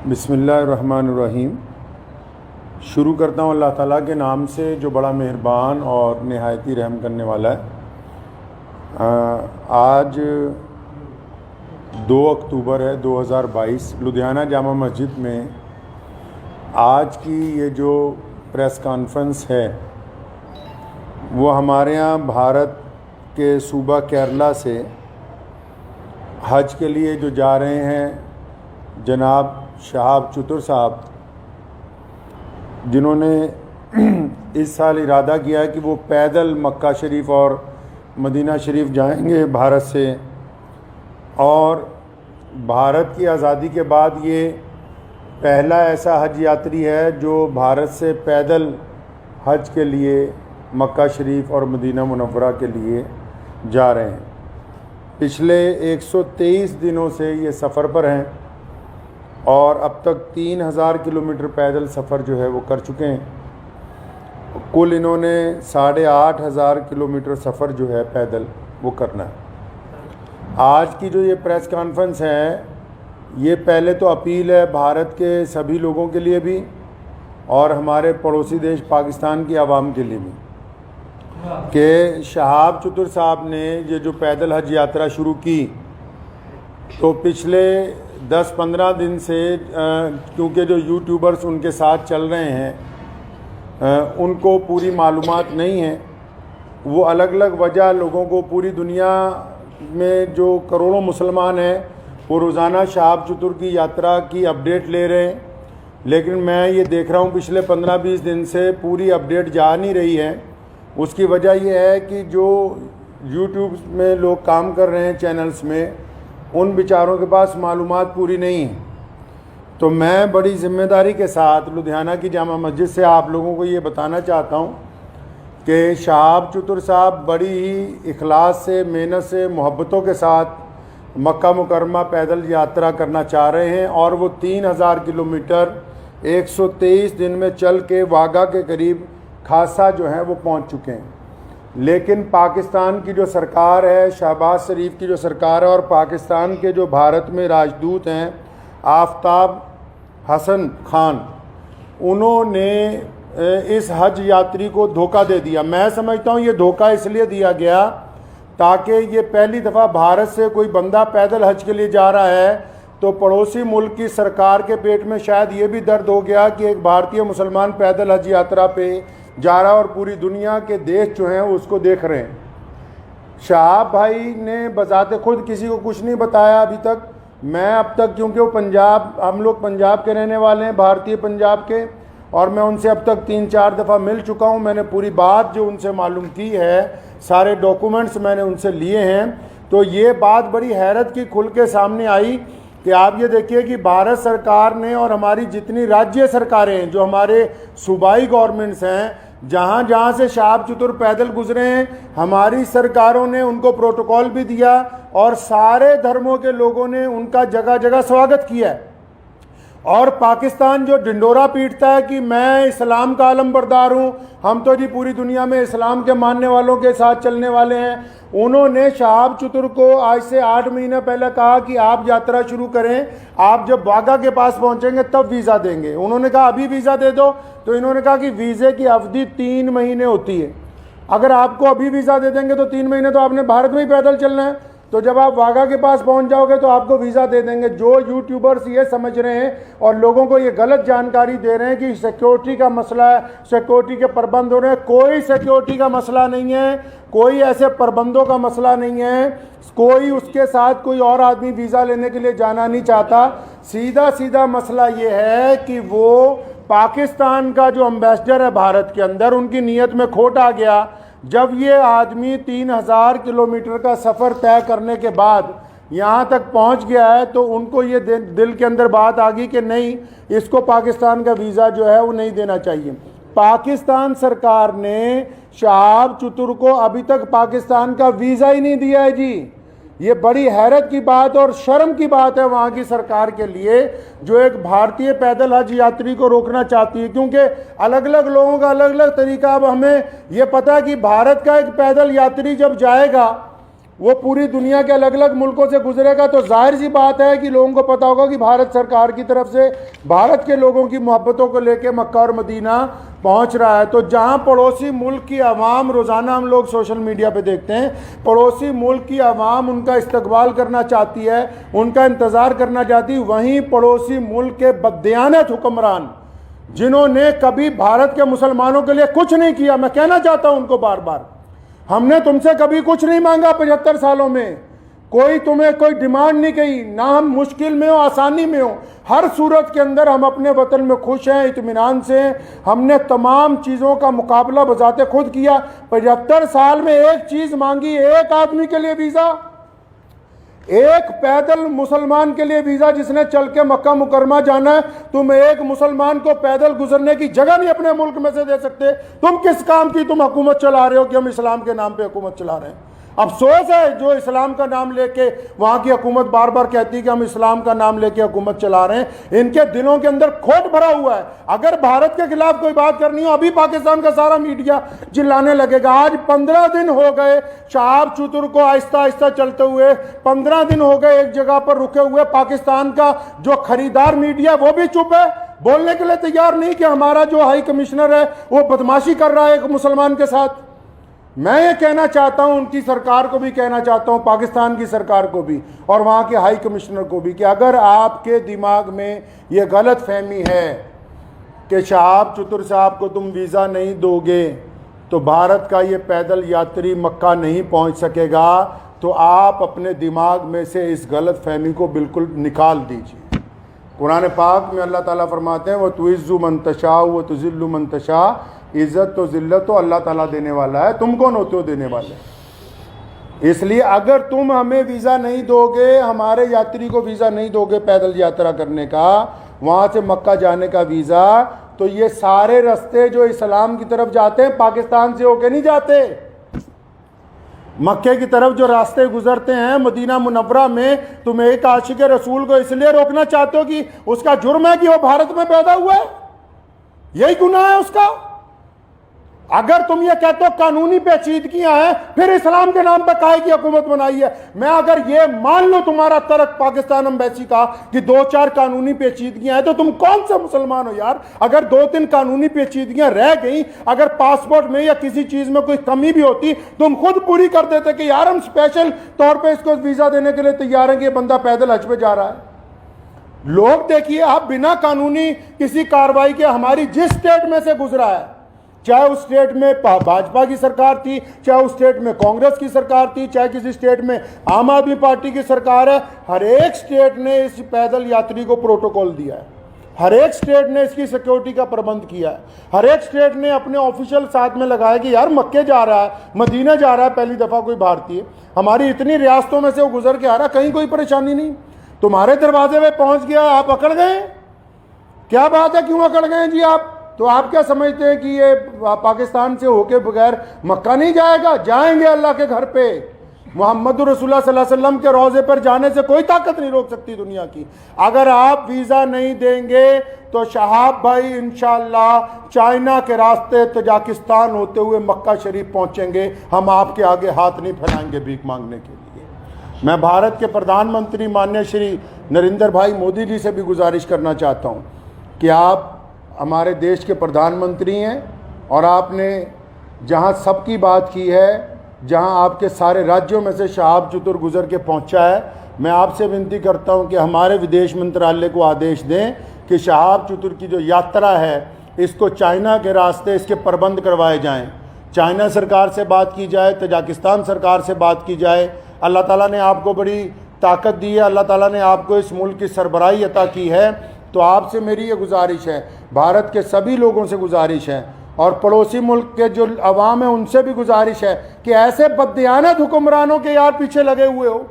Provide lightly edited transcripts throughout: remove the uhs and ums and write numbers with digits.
बिस्मिल्लाहिर्रहमानिर्रहीम। शुरू करता हूँ अल्लाह ताला के नाम से जो बड़ा मेहरबान और नहायती रहम करने वाला है। आज 2 अक्टूबर है 2022। लुधियाना जामा मस्जिद में आज की ये जो प्रेस कॉन्फ्रेंस है वो हमारे यहाँ भारत के सूबा केरला से हज के लिए जो जा रहे हैं जनाब शहाब चतुर साहब, जिन्होंने इस साल इरादा किया है कि वो पैदल मक्का शरीफ और मदीना शरीफ जाएंगे भारत से, और भारत की आज़ादी के बाद ये पहला ऐसा हज यात्री है जो भारत से पैदल हज के लिए मक्का शरीफ और मदीना मुनव्वरा के लिए जा रहे हैं। पिछले 123 दिनों से ये सफ़र पर हैं और अब तक 3000 किलोमीटर पैदल सफ़र जो है वो कर चुके हैं। कुल इन्होंने 8500 किलोमीटर सफ़र जो है पैदल वो करना है। आज की जो ये प्रेस कॉन्फ्रेंस है ये पहले तो अपील है भारत के सभी लोगों के लिए भी और हमारे पड़ोसी देश पाकिस्तान की आवाम के लिए भी कि शहाब चतुर साहब ने ये जो पैदल हज यात्रा शुरू की तो पिछले 10-15 दिन से क्योंकि जो यूट्यूबर्स उनके साथ चल रहे हैं उनको पूरी मालूमात नहीं है। वो अलग अलग वजह लोगों को, पूरी दुनिया में जो करोड़ों मुसलमान हैं वो रोज़ाना शहाब चतुर की यात्रा की अपडेट ले रहे हैं, लेकिन मैं ये देख रहा हूँ पिछले 15-20 दिन से पूरी अपडेट जा नहीं रही है। उसकी वजह यह है कि जो यूट्यूब में लोग काम कर रहे हैं चैनल्स में, उन बेचारों के पास मालूमात पूरी नहीं है। तो मैं बड़ी ज़िम्मेदारी के साथ लुधियाना की जामा मस्जिद से आप लोगों को ये बताना चाहता हूँ कि शहाब चतुर साहब बड़ी ही इखलास से, मेहनत से, मोहब्बतों के साथ मक्का मुकरमा पैदल यात्रा करना चाह रहे हैं और वो 3000 किलोमीटर 123 दिन में चल के वाघा के करीब खासा जो है वो पहुँच चुके हैं। लेकिन पाकिस्तान की जो सरकार है, शहबाज शरीफ की जो सरकार है, और पाकिस्तान के जो भारत में राजदूत हैं आफ्ताब हसन खान, उन्होंने इस हज यात्री को धोखा दे दिया। मैं समझता हूँ ये धोखा इसलिए दिया गया ताकि ये पहली दफ़ा भारत से कोई बंदा पैदल हज के लिए जा रहा है तो पड़ोसी मुल्क की सरकार के पेट में शायद ये भी दर्द हो गया कि एक भारतीय मुसलमान पैदल हज यात्रा पे जा रहा और पूरी दुनिया के देश जो हैं उसको देख रहे हैं। शहाब भाई ने बजाते खुद किसी को कुछ नहीं बताया अभी तक। मैं अब तक, क्योंकि वो पंजाब, हम लोग पंजाब के रहने वाले हैं, भारतीय पंजाब के, और मैं उनसे अब तक 3-4 दफ़ा मिल चुका हूँ। मैंने पूरी बात जो उनसे मालूम की है, सारे डॉक्यूमेंट्स मैंने उनसे लिए हैं। तो ये बात बड़ी हैरत की खुल के सामने आई कि आप ये देखिए कि भारत सरकार ने और हमारी जितनी राज्य सरकारें हैं, जो हमारे सूबाई गवर्नमेंट्स हैं, जहाँ जहाँ से शहाब चतुर पैदल गुजरे हैं, हमारी सरकारों ने उनको प्रोटोकॉल भी दिया और सारे धर्मों के लोगों ने उनका जगह जगह स्वागत किया है। और पाकिस्तान जो ढिंडोरा पीटता है कि मैं इस्लाम का आलमबरदार हूँ, हम तो जी पूरी दुनिया में इस्लाम के मानने वालों के साथ चलने वाले हैं, उन्होंने शहाब चतुर को आज से 8 महीने पहले कहा कि आप यात्रा शुरू करें, आप जब वाघा के पास पहुंचेंगे तब वीज़ा देंगे। उन्होंने कहा अभी वीज़ा दे दो, तो इन्होंने कहा कि वीज़े की अवधि 3 महीने होती है। अगर आपको अभी वीज़ा दे देंगे तो 3 महीने तो आपने भारत में ही पैदल चलना है, तो जब आप वाघा के पास पहुंच जाओगे तो आपको वीज़ा दे देंगे। जो यूट्यूबर्स ये समझ रहे हैं और लोगों को ये गलत जानकारी दे रहे हैं कि सिक्योरिटी का मसला है, सिक्योरिटी के प्रबंध हो रहे हैं, कोई सिक्योरिटी का मसला नहीं है, कोई ऐसे प्रबंधों का मसला नहीं है, कोई उसके साथ कोई और आदमी वीज़ा लेने के लिए जाना नहीं चाहता। सीधा सीधा मसला ये है कि वो पाकिस्तान का जो एम्बेसडर है भारत के अंदर, उनकी नीयत में खोट आ गया। जब ये आदमी 3000 किलोमीटर का सफ़र तय करने के बाद यहाँ तक पहुँच गया है तो उनको ये दिल के अंदर बात आ गई कि नहीं, इसको पाकिस्तान का वीज़ा जो है वो नहीं देना चाहिए। पाकिस्तान सरकार ने शहाब चतुर को अभी तक पाकिस्तान का वीज़ा ही नहीं दिया है जी। ये बड़ी हैरत की बात और शर्म की बात है वहाँ की सरकार के लिए, जो एक भारतीय पैदल हज यात्री को रोकना चाहती है, क्योंकि अलग अलग लोगों का अलग अलग तरीका। अब हमें ये पता है कि भारत का एक पैदल यात्री जब जाएगा वो पूरी दुनिया के अलग अलग मुल्कों से गुजरेगा तो जाहिर सी बात है कि लोगों को पता होगा कि भारत सरकार की तरफ से भारत के लोगों की मोहब्बतों को लेकर मक्का और मदीना पहुंच रहा है। तो जहां पड़ोसी मुल्क की आवाम, रोज़ाना हम लोग सोशल मीडिया पे देखते हैं, पड़ोसी मुल्क की आवाम उनका इस्तकबाल करना चाहती है, उनका इंतज़ार करना चाहती है, वहीं पड़ोसी मुल्क के बददियानत हुक्मरान जिन्होंने कभी भारत के मुसलमानों के लिए कुछ नहीं किया, मैं कहना चाहता हूं उनको बार बार, हमने तुमसे कभी कुछ नहीं मांगा 75 सालों में, कोई तुम्हें कोई डिमांड नहीं की, ना हम मुश्किल में हो आसानी में हो, हर सूरत के अंदर हम अपने वतन में खुश हैं, इत्मीनान से हैं। हमने तमाम चीज़ों का मुकाबला बजाते खुद किया। 75 साल में एक चीज़ मांगी, एक आदमी के लिए वीज़ा, एक पैदल मुसलमान के लिए वीज़ा जिसने चल के मक्का मुकरमा जाना है, तुम एक मुसलमान को पैदल गुजरने की जगह नहीं अपने मुल्क में से दे सकते। तुम किस काम की तुम हुकूमत चला रहे हो कि हम इस्लाम के नाम पे हुकूमत चला रहे हैं। अफसोस है जो इस्लाम का नाम लेके वहां की हुकूमत बार बार कहती है कि हम इस्लाम का नाम लेके हुकूमत चला रहे हैं, इनके दिलों के अंदर खोट भरा हुआ है। अगर भारत के खिलाफ कोई बात करनी हो, अभी पाकिस्तान का सारा मीडिया चिल्लाने लगेगा। आज 15 दिन हो गए शहाब चतुर को आहिस्ता आहिस्ता चलते हुए, 15 दिन हो गए एक जगह पर रुके हुए। पाकिस्तान का जो खरीदार मीडिया वो भी चुप है, बोलने के लिए तैयार नहीं कि हमारा जो हाई कमिश्नर है वो बदमाशी कर रहा है एक मुसलमान के साथ। मैं ये कहना चाहता हूं, उनकी सरकार को भी कहना चाहता हूं, पाकिस्तान की सरकार को भी और वहां के हाई कमिश्नर को भी, कि अगर आपके दिमाग में ये गलत फहमी है कि शहाब चतुर साहब को तुम वीज़ा नहीं दोगे तो भारत का ये पैदल यात्री मक्का नहीं पहुंच सकेगा, तो आप अपने दिमाग में से इस गलत फहमी को बिल्कुल निकाल दीजिए। कुरान पाक में अल्लाह ताला फरमाते हैं, वो तुइज़्ज़ु मन तशा व तुज़िल्लु मन तशा, इज़्ज़त तो ज़िल्लत तो अल्लाह ताला देने वाला है, तुम कौन होते हो देने वाले। इसलिए अगर तुम हमें वीज़ा नहीं दोगे, हमारे यात्री को वीज़ा नहीं दोगे पैदल यात्रा करने का, वहाँ से मक्का जाने का वीज़ा, तो ये सारे रास्ते जो इस्लाम की तरफ जाते हैं पाकिस्तान से होके नहीं जाते। मक्के की तरफ जो रास्ते गुजरते हैं मदीना मुनव्वरा में, तुम एक आशिक रसूल को इसलिए रोकना चाहते हो कि उसका जुर्म है कि वो भारत में पैदा हुआ है, यही गुनाह है उसका। अगर तुम ये कहते हो कानूनी पेचीदगियां हैं, फिर इस्लाम के नाम पर काहे की हुकूमत बनाई है। मैं अगर ये मान लो तुम्हारा तर्क पाकिस्तान एम्बेसी का कि 2-4 कानूनी पेचीदगियां हैं, तो तुम कौन सा मुसलमान हो यार। अगर 2-3 कानूनी पेचीदगियां रह गई, अगर पासपोर्ट में या किसी चीज में कोई कमी भी होती, तुम खुद पूरी कर देते कि यार हम स्पेशल तौर पर इसको वीजा देने के लिए तैयार हैं कि ये बंदा पैदल हज पे जा रहा है। लोग देखिए, आप बिना कानूनी किसी कार्रवाई के हमारी जिस स्टेट में से गुजरा है, चाहे उस स्टेट में भाजपा की सरकार थी, चाहे उस स्टेट में कांग्रेस की सरकार थी, चाहे किसी स्टेट में आम आदमी पार्टी की सरकार है, हर एक स्टेट ने इस पैदल यात्री को प्रोटोकॉल दिया है, हर एक स्टेट ने इसकी सिक्योरिटी का प्रबंध किया है, हर एक स्टेट ने अपने ऑफिशियल साथ में लगाया कि यार मक्के जा रहा है, मदीना जा रहा है पहली दफ़ा कोई भारतीय, हमारी इतनी रियासतों में से वो गुजर के आ रहा, कहीं कोई परेशानी नहीं, तुम्हारे दरवाजे पे पहुंच गया, आप अकड़ गए। क्या बात है, क्यों अकड़ गए जी आप? तो आप क्या समझते हैं कि ये पाकिस्तान से होके बगैर मक्का नहीं जाएगा? जाएंगे अल्लाह के घर पे। मोहम्मद रसूलुल्लाह सल्लल्लाहु अलैहि वसल्लम के रोज़े पर जाने से कोई ताकत नहीं रोक सकती दुनिया की। अगर आप वीज़ा नहीं देंगे तो शहाब भाई इंशाअल्लाह चाइना के रास्ते तजाकिस्तान होते हुए मक्का शरीफ पहुँचेंगे। हम आपके आगे हाथ नहीं फैलाएंगे भीख मांगने के लिए। मैं भारत के प्रधानमंत्री माननीय श्री नरेंद्र भाई मोदी जी से भी गुजारिश करना चाहता हूँ कि आप हमारे देश के प्रधानमंत्री हैं और आपने जहां सबकी बात की है, जहां आपके सारे राज्यों में से शहाब चतुर गुजर के पहुंचा है, मैं आपसे विनती करता हूं कि हमारे विदेश मंत्रालय को आदेश दें कि शहाब चतुर की जो यात्रा है इसको चाइना के रास्ते इसके प्रबंध करवाए जाएं। चाइना सरकार से बात की जाए, तजाकिस्तान सरकार से बात की जाए। अल्लाह ताला ने आपको बड़ी ताकत दी है, अल्लाह ताला ने आपको इस मुल्क की सरबराही अता की है, तो आपसे मेरी ये गुजारिश है, भारत के सभी लोगों से गुजारिश है और पड़ोसी मुल्क के जो अवाम है उनसे भी गुजारिश है कि ऐसे बददियानत हुक्मरानों के यार पीछे लगे हुए हो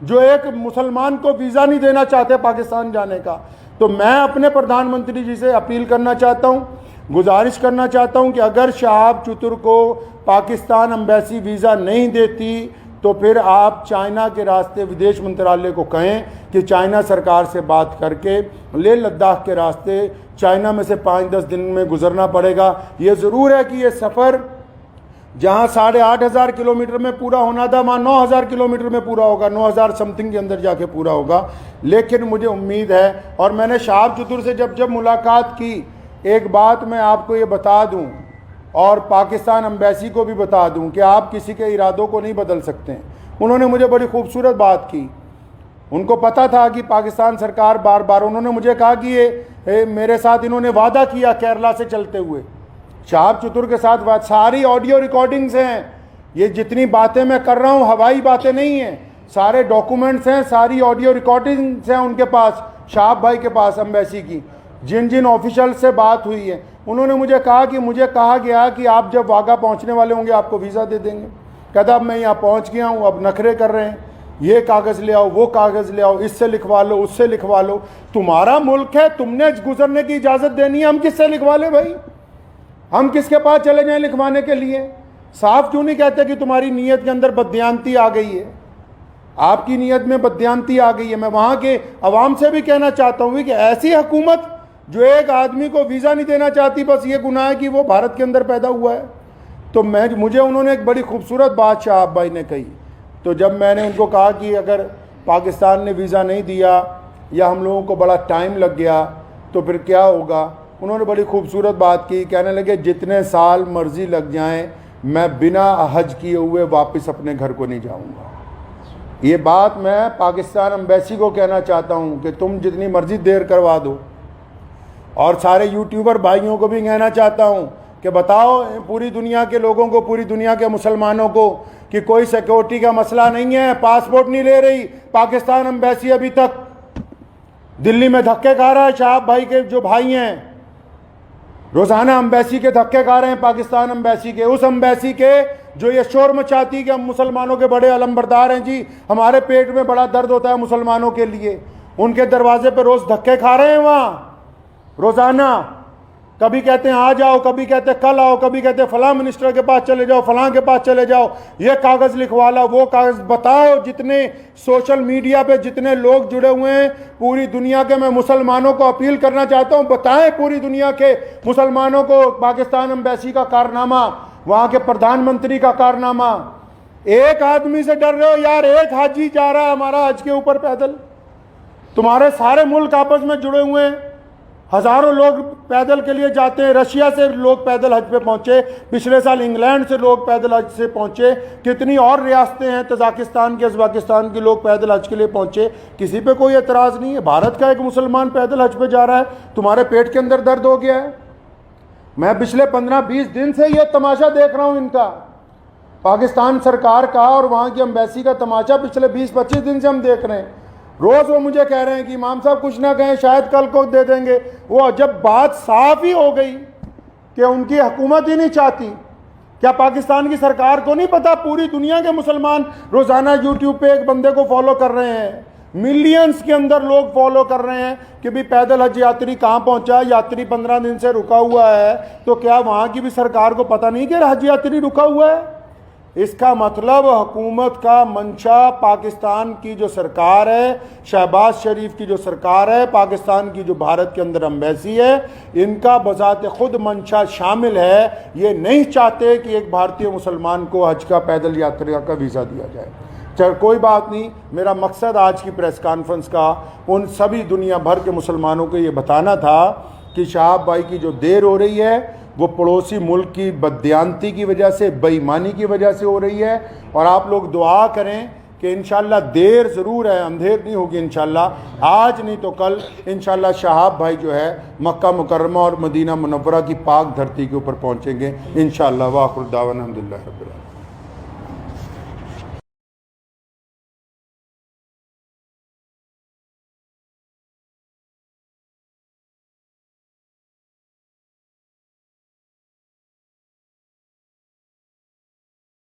जो एक मुसलमान को वीज़ा नहीं देना चाहते पाकिस्तान जाने का। तो मैं अपने प्रधानमंत्री जी से अपील करना चाहता हूँ, गुजारिश करना चाहता हूँ कि अगर शहाब चतुर को पाकिस्तान एम्बेसी वीज़ा नहीं देती तो फिर आप चाइना के रास्ते विदेश मंत्रालय को कहें कि चाइना सरकार से बात करके लेह लद्दाख के रास्ते चाइना में से 5-10 दिन में गुजरना पड़ेगा। ये ज़रूर है कि ये सफ़र जहाँ 8,500 किलोमीटर में पूरा होना था वहाँ 9,000 किलोमीटर में पूरा होगा, 9,000 समथिंग के अंदर जाके पूरा होगा। लेकिन मुझे उम्मीद है, और मैंने शहाब चतुर से जब मुलाकात की, एक बात मैं आपको ये बता दूं और पाकिस्तान एम्बेसी को भी बता दूं कि आप किसी के इरादों को नहीं बदल सकते हैं। उन्होंने मुझे बड़ी खूबसूरत बात की। उनको पता था कि पाकिस्तान सरकार बार बार, उन्होंने मुझे कहा कि ये मेरे साथ इन्होंने वादा किया केरला से चलते हुए, शहाब चतुर के साथ बात, सारी ऑडियो रिकॉर्डिंग्स हैं, ये जितनी बातें मैं कर रहा हूँ हवाई बातें नहीं हैं, सारे डॉक्यूमेंट्स हैं, सारी ऑडियो रिकॉर्डिंग्स हैं उनके पास, शहाब भाई के पास एम्बेसी की, जिन जिन ऑफिशियल से बात हुई है। उन्होंने मुझे कहा कि मुझे कहा गया कि आप जब वाघा पहुँचने वाले होंगे आपको वीज़ा दे देंगे। कहता अब मैं यहाँ पहुँच गया हूँ, अब नखरे कर रहे हैं, ये कागज़ ले आओ, वो कागज़ ले आओ, इससे लिखवा लो, उससे लिखवा लो। तुम्हारा मुल्क है, तुमने गुजरने की इजाज़त देनी है, हम किससे लिखवा ले भाई? हम किसके पास चले जाएं लिखवाने के लिए? साफ क्यों नहीं कहते कि तुम्हारी नीयत के अंदर बदयांती आ गई है, आपकी नीयत में बदयांती आ गई है। मैं वहाँ के अवाम से भी कहना चाहता हूँ कि ऐसी हुकूमत जो एक आदमी को वीज़ा नहीं देना चाहती, बस ये गुनाह है कि वो भारत के अंदर पैदा हुआ है। तो मुझे उन्होंने एक बड़ी खूबसूरत बात शहाब भाई ने कही। तो जब मैंने उनको कहा कि अगर पाकिस्तान ने वीज़ा नहीं दिया या हम लोगों को बड़ा टाइम लग गया तो फिर क्या होगा, उन्होंने बड़ी खूबसूरत बात की। कहने लगे जितने साल मर्जी लग जाएं, मैं बिना हज किए हुए वापस अपने घर को नहीं जाऊंगा। ये बात मैं पाकिस्तान एम्बेसी को कहना चाहता हूं कि तुम जितनी मर्जी देर करवा दो, और सारे यूट्यूबर भाइयों को भी कहना चाहता हूं कि बताओ पूरी दुनिया के लोगों को, पूरी दुनिया के मुसलमानों को कि कोई सिक्योरिटी का मसला नहीं है, पासपोर्ट नहीं ले रही पाकिस्तान एम्बेसी। अभी तक दिल्ली में धक्के खा रहा है, शहाब भाई के जो भाई हैं रोज़ाना एम्बेसी के धक्के खा रहे हैं, पाकिस्तान एम्बेसी के, उस एम्बेसी के जो ये शोर मचाती कि हम मुसलमानों के बड़े अलंबरदार हैं जी, हमारे पेट में बड़ा दर्द होता है मुसलमानों के लिए। उनके दरवाजे पर रोज़ धक्के खा रहे हैं वहाँ रोज़ाना। कभी कहते हैं आ जाओ, कभी कहते हैं कल आओ, कभी कहते हैं फलां मिनिस्टर के पास चले जाओ, फलां के पास चले जाओ, ये कागज़ लिखवा लो, वो कागज़। बताओ जितने सोशल मीडिया पे जितने लोग जुड़े हुए हैं पूरी दुनिया के, मैं मुसलमानों को अपील करना चाहता हूँ, बताएं पूरी दुनिया के मुसलमानों को पाकिस्तान एम्बेसी का कारनामा, वहाँ के प्रधानमंत्री का कारनामा। एक आदमी से डर रहे हो यार, एक हाजी जा रहा है हमारा हज के ऊपर पैदल, तुम्हारे सारे मुल्क आपस में जुड़े हुए हैं, हज़ारों लोग पैदल के लिए जाते हैं। रशिया से लोग पैदल हज पे पहुँचे, पिछले साल इंग्लैंड से लोग पैदल हज से पहुँचे, कितनी और रियासतें हैं, तजाकिस्तान के, उज़्बेकिस्तान के लोग पैदल हज के लिए पहुँचे, किसी पे कोई एतराज़ नहीं है। भारत का एक मुसलमान पैदल हज पे जा रहा है, तुम्हारे पेट के अंदर दर्द हो गया है। मैं पिछले 15-20 दिन से ये तमाशा देख रहा हूँ इनका, पाकिस्तान सरकार का और वहाँ की एम्बेसी का तमाशा पिछले 20-25 दिन से हम देख रहे हैं। रोज़ वो मुझे कह रहे हैं कि इमाम साहब कुछ ना कहें, शायद कल को दे देंगे। वो जब बात साफ ही हो गई कि उनकी हुकूमत ही नहीं चाहती, क्या पाकिस्तान की सरकार को नहीं पता पूरी दुनिया के मुसलमान रोज़ाना यूट्यूब पे एक बंदे को फॉलो कर रहे हैं, मिलियंस के अंदर लोग फॉलो कर रहे हैं कि भी पैदल हज यात्री कहाँ पहुँचा, यात्री 15 दिन से रुका हुआ है, तो क्या वहाँ की भी सरकार को पता नहीं कि हज यात्री रुका हुआ है? इसका मतलब हुकूमत का मंशा, पाकिस्तान की जो सरकार है, शहबाज शरीफ की जो सरकार है, पाकिस्तान की जो भारत के अंदर एम्बेसी है, इनका बजाते खुद मंशा शामिल है। ये नहीं चाहते कि एक भारतीय मुसलमान को हज का पैदल यात्रा का वीज़ा दिया जाए। चल कोई बात नहीं, मेरा मकसद आज की प्रेस कॉन्फ्रेंस का उन सभी दुनिया भर के मुसलमानों को ये बताना था कि शहाब भाई की जो देर हो रही है वो पड़ोसी मुल्क की बदयांती की वजह से, बेईमानी की वजह से हो रही है। और आप लोग दुआ करें कि इंशाल्लाह देर ज़रूर है, अंधेर नहीं होगी इंशाल्लाह, आज नहीं तो कल इंशाल्लाह शहाब भाई जो है मक्का मुकर्रमा और मदीना मुनव्वरा की पाक धरती के ऊपर पहुँचेंगे इंशाल्लाह। वाखिर दावाना अल्हम्दुलिल्लाह रब्बिल आलमीन।